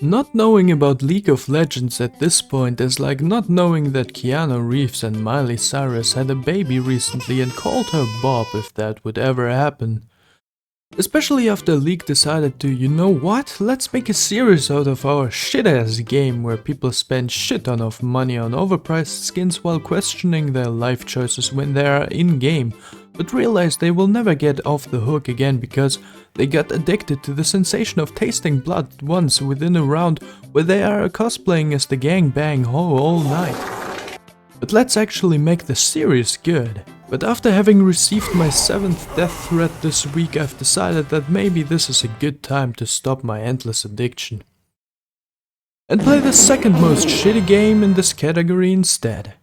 Not knowing about League of Legends at this point is like not knowing that Keanu Reeves and Miley Cyrus had a baby recently and called her Bob if that would ever happen. Especially after League decided to, you know what, let's make a series out of our shit-ass game where people spend shit ton of money on overpriced skins while questioning their life choices when they are in-game, but realize they will never get off the hook again because they got addicted to the sensation of tasting blood once within a round where they are cosplaying as the gangbang ho all night. But let's actually make the series good. But after having received my 7th death threat this week, I've decided that maybe this is a good time to stop my endless addiction and play the second most shitty game in this category instead.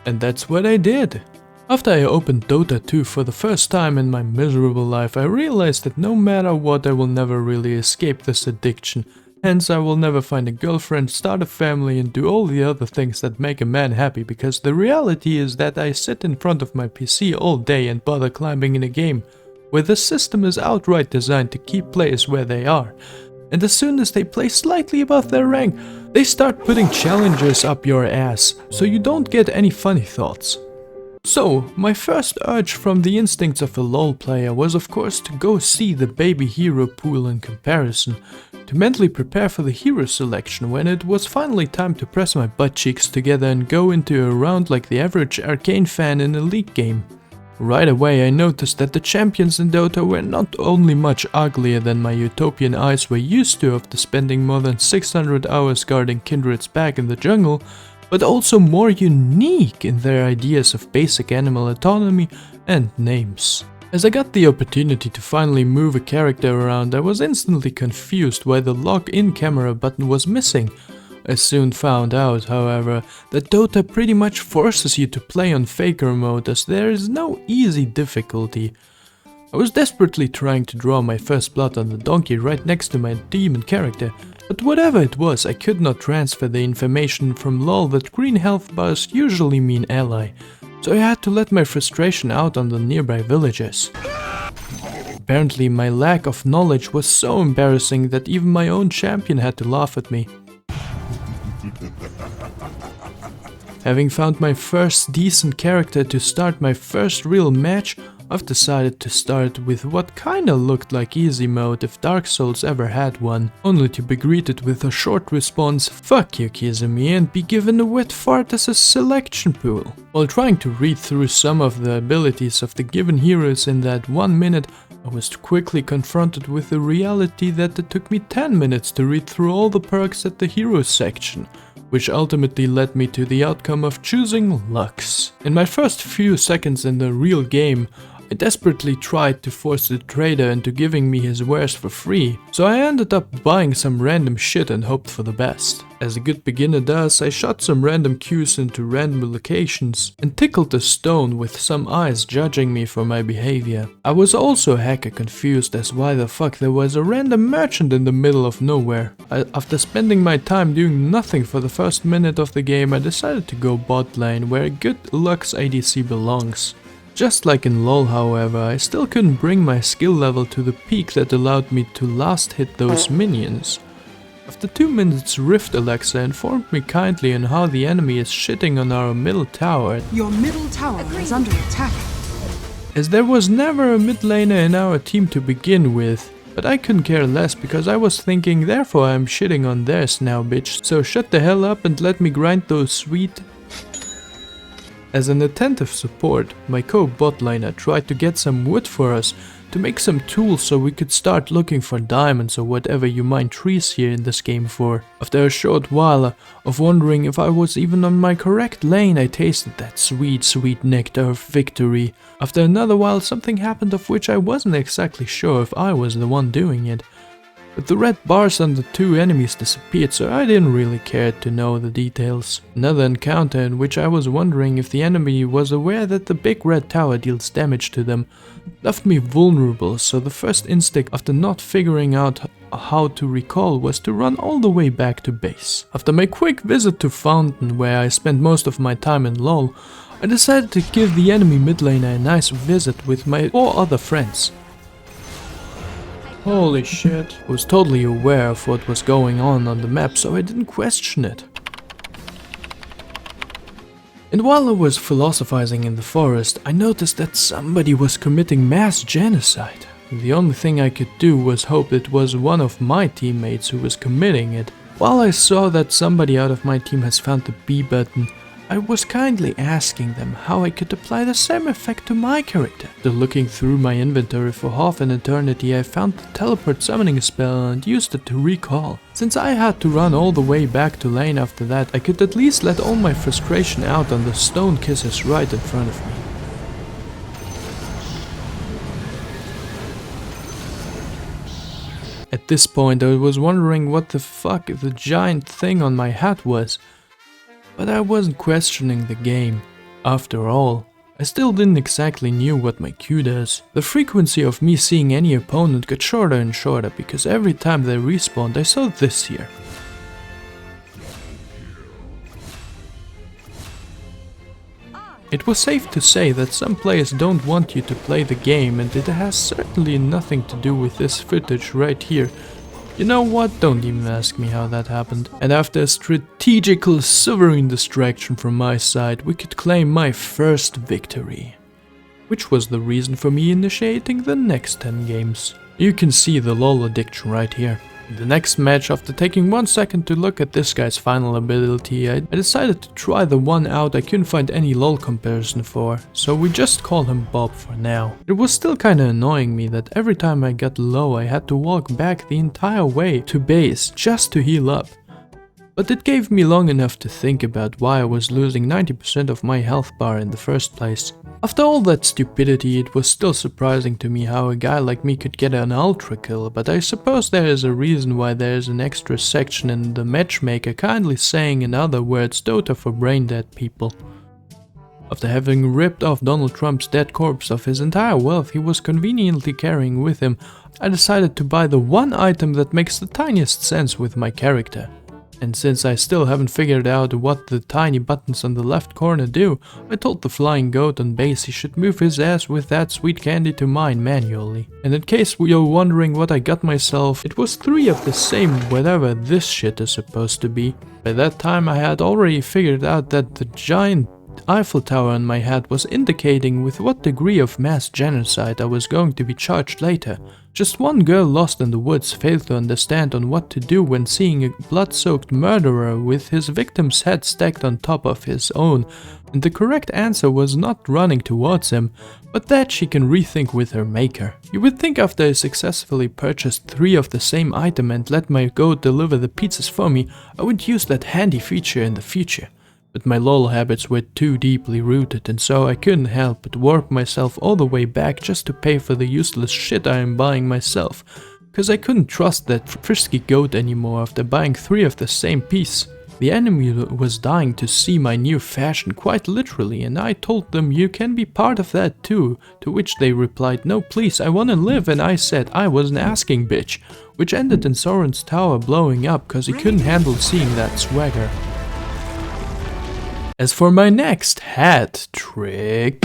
And that's what I did. After I opened Dota 2 for the first time in my miserable life, I realized that no matter what I will never really escape this addiction, hence I will never find a girlfriend, start a family and do all the other things that make a man happy, because the reality is that I sit in front of my PC all day and bother climbing in a game where the system is outright designed to keep players where they are, and as soon as they play slightly above their rank, they start putting challenges up your ass, so you don't get any funny thoughts. So, my first urge from the instincts of a LoL player was of course to go see the baby hero pool in comparison, to mentally prepare for the hero selection when it was finally time to press my butt cheeks together and go into a round like the average Arcane fan in a League game. Right away I noticed that the champions in Dota were not only much uglier than my utopian eyes were used to after spending more than 600 hours guarding Kindred's back in the jungle, but also more unique in their ideas of basic animal autonomy and names. As I got the opportunity to finally move a character around, I was instantly confused why the log-in camera button was missing. I soon found out, however, that Dota pretty much forces you to play on Faker mode as there is no easy difficulty. I was desperately trying to draw my first blood on the donkey right next to my demon character, but whatever it was, I could not transfer the information from LoL that green health bars usually mean ally, so I had to let my frustration out on the nearby villagers. Apparently my lack of knowledge was so embarrassing that even my own champion had to laugh at me. Having found my first decent character to start my first real match, I've decided to start with what kinda looked like easy mode if Dark Souls ever had one, only to be greeted with a short response "fuck you Kizumi" and be given a wet fart as a selection pool. While trying to read through some of the abilities of the given heroes in that 1 minute, I was quickly confronted with the reality that it took me 10 minutes to read through all the perks at the heroes section, which ultimately led me to the outcome of choosing Lux. In my first few seconds in the real game, I desperately tried to force the trader into giving me his wares for free, so I ended up buying some random shit and hoped for the best. As a good beginner does, I shot some random cues into random locations and tickled a stone with some eyes judging me for my behavior. I was also hecka confused as why the fuck there was a random merchant in the middle of nowhere. After spending my time doing nothing for the first minute of the game, I decided to go bot lane where a good Lux ADC belongs. Just like in LoL, however, I still couldn't bring my skill level to the peak that allowed me to last hit those minions. After 2 minutes, Rift Alexa informed me kindly on how the enemy is shitting on our middle tower. Your middle tower is under attack. As there was never a mid laner in our team to begin with, but I couldn't care less because I was thinking therefore I'm shitting on theirs now bitch, so shut the hell up and let me grind those sweet. As an attentive support, my co-bot liner tried to get some wood for us to make some tools so we could start looking for diamonds or whatever you mine trees here in this game for. After a short while of wondering if I was even on my correct lane, I tasted that sweet, sweet nectar of victory. After another while, something happened of which I wasn't exactly sure if I was the one doing it. But the red bars on the 2 enemies disappeared, so I didn't really care to know the details. Another encounter in which I was wondering if the enemy was aware that the big red tower deals damage to them left me vulnerable, so the first instinct after not figuring out how to recall was to run all the way back to base. After my quick visit to Fountain, where I spent most of my time in LoL, I decided to give the enemy mid laner a nice visit with my 4 other friends. Holy shit. I was totally aware of what was going on the map, so I didn't question it. And while I was philosophizing in the forest, I noticed that somebody was committing mass genocide. The only thing I could do was hope it was one of my teammates who was committing it. While I saw that somebody out of my team has found the B button, I was kindly asking them how I could apply the same effect to my character. After looking through my inventory for half an eternity, I found the teleport summoning spell and used it to recall. Since I had to run all the way back to lane after that, I could at least let all my frustration out on the stone kisses right in front of me. At this point I was wondering what the fuck the giant thing on my hat was. But I wasn't questioning the game. After all, I still didn't exactly knew what my Q does. The frequency of me seeing any opponent got shorter and shorter because every time they respawned I saw this here. It was safe to say that some players don't want you to play the game, and it has certainly nothing to do with this footage right here. You know what, don't even ask me how that happened. And after a strategical sovereign distraction from my side, we could claim my first victory. Which was the reason for me initiating the next 10 games. You can see the LoL addiction right here. In the next match, after taking 1 second to look at this guy's final ability, I decided to try the one out I couldn't find any LoL comparison for, so we just call him Bob for now. It was still kinda annoying me that every time I got low I had to walk back the entire way to base just to heal up. But it gave me long enough to think about why I was losing 90% of my health bar in the first place. After all that stupidity, it was still surprising to me how a guy like me could get an ultra kill, but I suppose there is a reason why there is an extra section in the matchmaker kindly saying, in other words, Dota for brain dead people. After having ripped off Donald Trump's dead corpse of his entire wealth he was conveniently carrying with him, I decided to buy the one item that makes the tiniest sense with my character. And since I still haven't figured out what the tiny buttons on the left corner do, I told the flying goat on base he should move his ass with that sweet candy to mine manually. And in case you're wondering what I got myself, it was 3 of the same whatever this shit is supposed to be. By that time I had already figured out that the giant Eiffel Tower on my head was indicating with what degree of mass genocide I was going to be charged later. Just one girl lost in the woods failed to understand on what to do when seeing a blood-soaked murderer with his victim's head stacked on top of his own, and the correct answer was not running towards him, but that she can rethink with her maker. You would think after I successfully purchased 3 of the same item and let my goat deliver the pizzas for me, I would use that handy feature in the future. But my LoL habits were too deeply rooted, and so I couldn't help but warp myself all the way back just to pay for the useless shit I am buying myself. Cause I couldn't trust that frisky goat anymore after buying 3 of the same piece. The enemy was dying to see my new fashion quite literally, and I told them you can be part of that too, to which they replied no please I wanna live, and I said I wasn't asking bitch, which ended in Soren's tower blowing up cause he couldn't handle seeing that swagger. As for my next hat trick,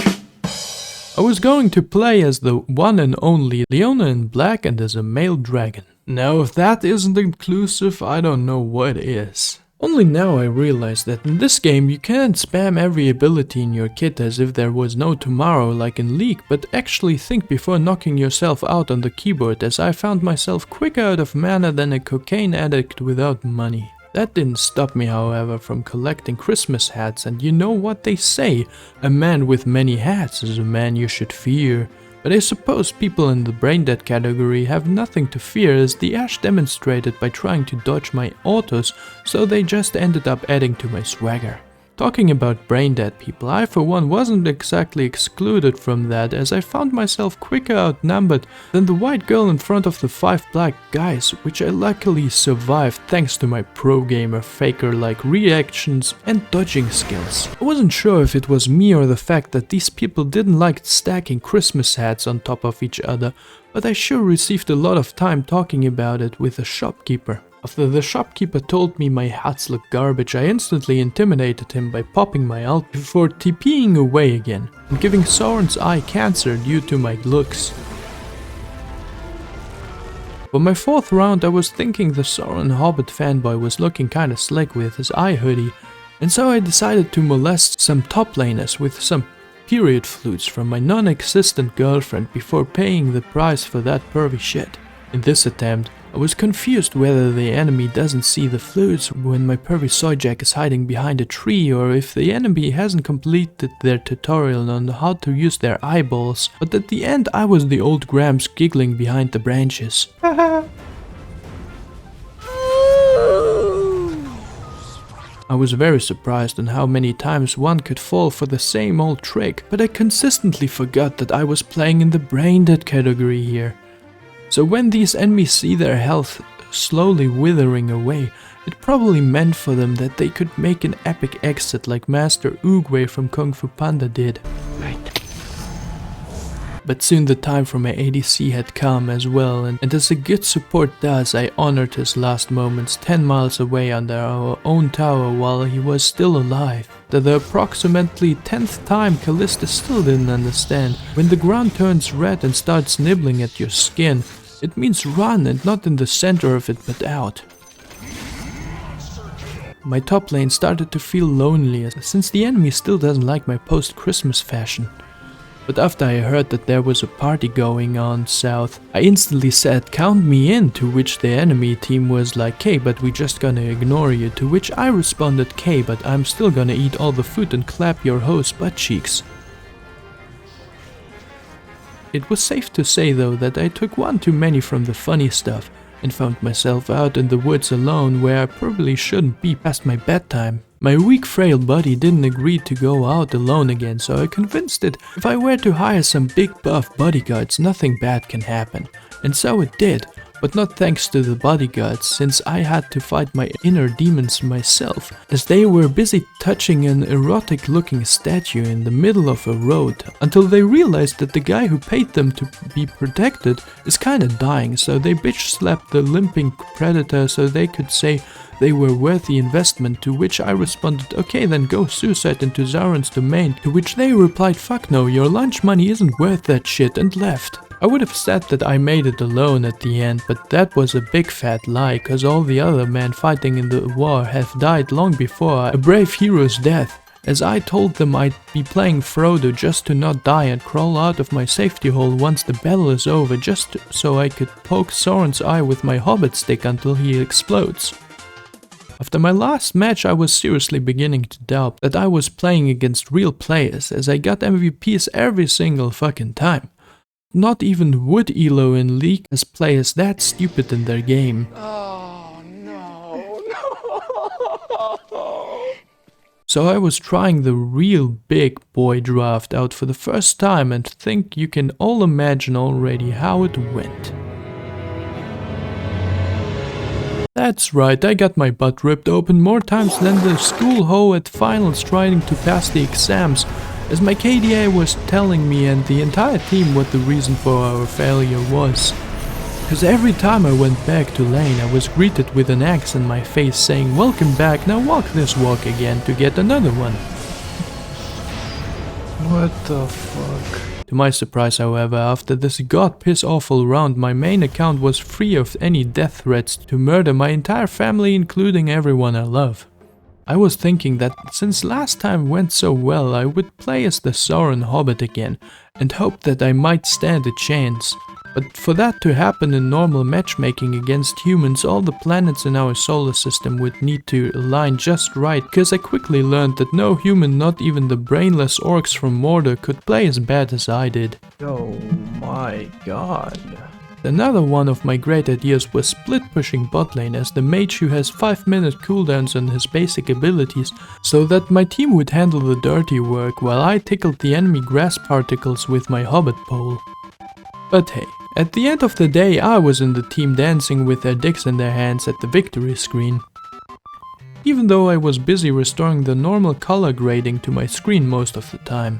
I was going to play as the one and only Leona in black and as a male dragon. Now if that isn't inclusive, I don't know what is. Only now I realize that in this game you can't spam every ability in your kit as if there was no tomorrow like in League, but actually think before knocking yourself out on the keyboard, as I found myself quicker out of mana than a cocaine addict without money. That didn't stop me, however, from collecting Christmas hats, and you know what they say, a man with many hats is a man you should fear. But I suppose people in the braindead category have nothing to fear, as the Ash demonstrated by trying to dodge my autos, so they just ended up adding to my swagger. Talking about braindead people, I for one wasn't exactly excluded from that, as I found myself quicker outnumbered than the white girl in front of the 5 black guys, which I luckily survived thanks to my pro gamer faker-like reactions and dodging skills. I wasn't sure if it was me or the fact that these people didn't like stacking Christmas hats on top of each other, but I sure received a lot of time talking about it with the shopkeeper. After the shopkeeper told me my hats look garbage, I instantly intimidated him by popping my ult before TPing away again and giving Soren's eye cancer due to my looks. For my fourth round I was thinking the Sauron Hobbit fanboy was looking kinda slick with his eye hoodie, and so I decided to molest some top laners with some period flutes from my non-existent girlfriend before paying the price for that pervy shit. In this attempt, I was confused whether the enemy doesn't see the flutes when my pervy soyjack is hiding behind a tree, or if the enemy hasn't completed their tutorial on how to use their eyeballs, but at the end I was the old Gramps giggling behind the branches. I was very surprised on how many times one could fall for the same old trick, but I consistently forgot that I was playing in the brain dead category here. So when these enemies see their health slowly withering away, it probably meant for them that they could make an epic exit like Master Oogway from Kung Fu Panda did. Right. But soon the time for my ADC had come as well, and as a good support does, I honored his last moments 10 miles away under our own tower while he was still alive. The approximately 10th time Callista still didn't understand. When the ground turns red and starts nibbling at your skin, it means run, and not in the center of it but out. My top lane started to feel lonely since the enemy still doesn't like my post-Christmas fashion. But after I heard that there was a party going on south, I instantly said count me in, to which the enemy team was like, "K, but we just gonna ignore you," to which I responded, "K, but I'm still gonna eat all the food and clap your host butt cheeks." It was safe to say though that I took one too many from the funny stuff and found myself out in the woods alone where I probably shouldn't be past my bedtime. My weak frail body didn't agree to go out alone again, so I convinced it if I were to hire some big buff bodyguards nothing bad can happen. And so it did. But not thanks to the bodyguards, since I had to fight my inner demons myself, as they were busy touching an erotic looking statue in the middle of a road, until they realized that the guy who paid them to be protected is kinda dying, so they bitch slapped the limping predator so they could say they were worth the investment, to which I responded, "Okay, then go suicide into Sauron's domain," to which they replied, "Fuck no, your lunch money isn't worth that shit," and left. I would have said that I made it alone at the end, but that was a big fat lie, cause all the other men fighting in the war have died long before a brave hero's death, as I told them I'd be playing Frodo just to not die and crawl out of my safety hole once the battle is over, just so I could poke Sauron's eye with my hobbit stick until he explodes. After my last match I was seriously beginning to doubt that I was playing against real players, as I got MVPs every single fucking time. Not even Wood Elo in League has players that stupid in their game. Oh no. So I was trying the real big boy draft out for the first time and think you can all imagine already how it went. That's right, I got my butt ripped open more times than the school hoe at finals trying to pass the exams, as my KDA was telling me and the entire team what the reason for our failure was. Cause every time I went back to lane I was greeted with an axe in my face saying, "Welcome back, now walk this walk again to get another one." What the fuck? To my surprise, however, after this god piss awful round, my main account was free of any death threats to murder my entire family, including everyone I love. I was thinking that since last time went so well, I would play as the Sauron Hobbit again and hope that I might stand a chance. But for that to happen in normal matchmaking against humans, all the planets in our solar system would need to align just right, because I quickly learned that no human, not even the brainless orcs from Mordor, could play as bad as I did. Oh my god. Another one of my great ideas was split pushing bot lane as the mage who has 5-minute cooldowns on his basic abilities, so that my team would handle the dirty work while I tickled the enemy grass particles with my hobbit pole. But hey, at the end of the day I was in the team dancing with their dicks in their hands at the victory screen. Even though I was busy restoring the normal color grading to my screen most of the time.